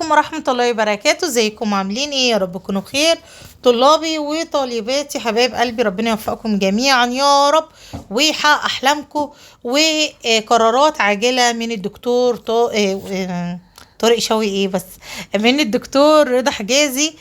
عليكم ورحمة الله وبركاته. ازيكم عاملين ايه؟ يا رب تكونوا بخير طلابي وطالباتي حبايب قلبي، ربنا يوفقكم جميعا يا رب ويحقق احلامكم وقرارات عاجلة من الدكتور طارق شوقي ايه بس من الدكتور رضا حجازي.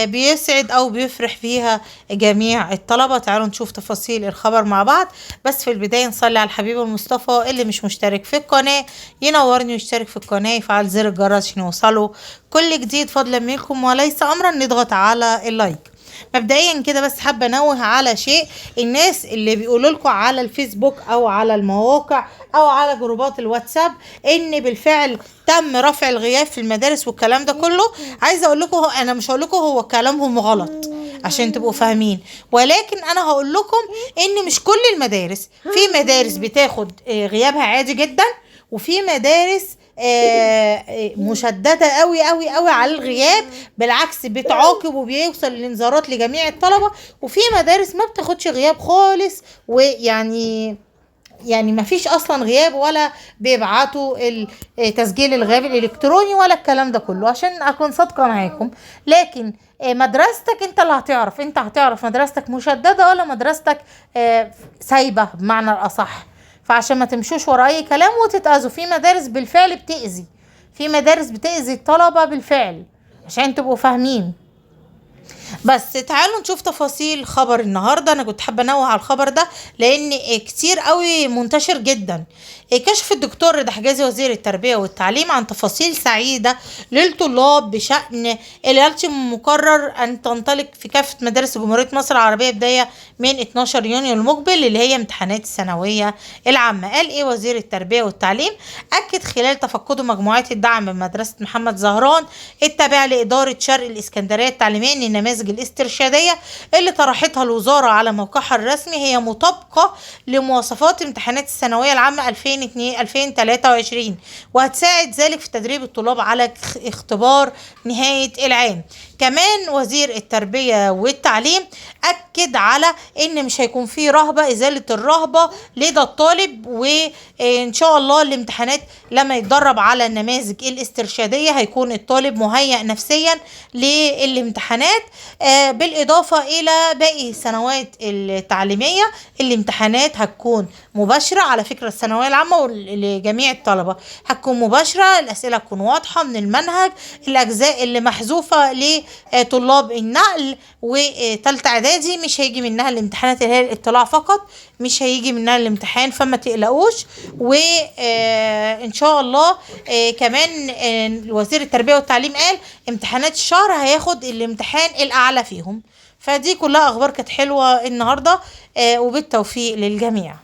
بيسعد او بيفرح فيها جميع الطلبة. تعالوا نشوف تفاصيل الخبر مع بعض، بس في البداية نصلي على الحبيب المصطفى. اللي مش مشترك في القناة ينورني ويشترك في القناة، يفعل زر الجرس عشان يوصله كل جديد فضلا منكم وليس امرا. نضغط على اللايك. مبدئيا كده بس حابه انوه على شيء. الناس اللي بيقولوا لكم على الفيسبوك او على المواقع او على جروبات الواتساب ان بالفعل تم رفع الغياب في المدارس والكلام ده كله، عايزه اقول لكم انا مش هقول لكم هو كلامهم غلط عشان تبقوا فاهمين، ولكن انا هقول لكم ان مش كل المدارس. في مدارس بتاخد غيابها عادي جدا، وفي مدارس مشددة قوي قوي قوي على الغياب، بالعكس بتعاقب وبيوصل الانذارات لجميع الطلبة. وفي مدارس ما بتاخدش غياب خالص، ويعني ما فيش اصلا غياب ولا بيبعتوا تسجيل الغياب الالكتروني ولا الكلام ده كله، عشان اكون صادقة معاكم. لكن مدرستك انت اللي هتعرف، انت هتعرف مدرستك مشددة ولا مدرستك سايبة بمعنى الاصح. فعشان ما تمشوش ورا اي كلام وتتأذوا. في مدارس بالفعل بتأذي، في مدارس بتأذي الطلبة بالفعل، عشان تبقوا فاهمين. بس تعالوا نشوف تفاصيل خبر النهارده. انا كنت حابه انوه على الخبر ده لان كتير قوي منتشر جدا. كشف الدكتور رضا حجازي وزير التربيه والتعليم عن تفاصيل سعيده للطلاب بشان الالتم مقرر ان تنطلق في كافه مدارس جمهوريه مصر العربيه بدايه من 12 يونيو المقبل، اللي هي امتحانات الثانويه العامه. قال ايه وزير التربيه والتعليم؟ اكد خلال تفقده مجموعات الدعم بمدرسه محمد زهران التابعه لاداره شرق الاسكندريه التعليميه ان النماذج الاسترشاديه اللي طرحتها الوزاره على موقعها الرسمي هي مطابقه لمواصفات امتحانات الثانويه العامه 2023، وهتساعد ذلك في تدريب الطلاب على اختبار نهايه العام. كمان وزير التربيه والتعليم اكد على ان مش هيكون فيه رهبه، ازاله الرهبه لدى الطالب، وان شاء الله الامتحانات لما يتدرب على النماذج الاسترشاديه هيكون الطالب مهيأ نفسيا للامتحانات. بالاضافه الى باقي السنوات التعليميه الامتحانات هتكون مباشره. على فكره الثانويه العامه لجميع الطلبه هتكون مباشره، الاسئله تكون واضحه من المنهج. الاجزاء اللي محذوفه لطلاب النقل وثالثه اعدادي مش هيجي منها الامتحانات، اللي هي الاطلاع فقط، مش هيجي منها الامتحان، فما تقلقوش. وان شاء الله كمان وزير التربيه والتعليم قال امتحانات الشهر هياخد الامتحان الاعلى فيهم. فدي كلها اخبار كانت حلوه النهارده، وبالتوفيق للجميع.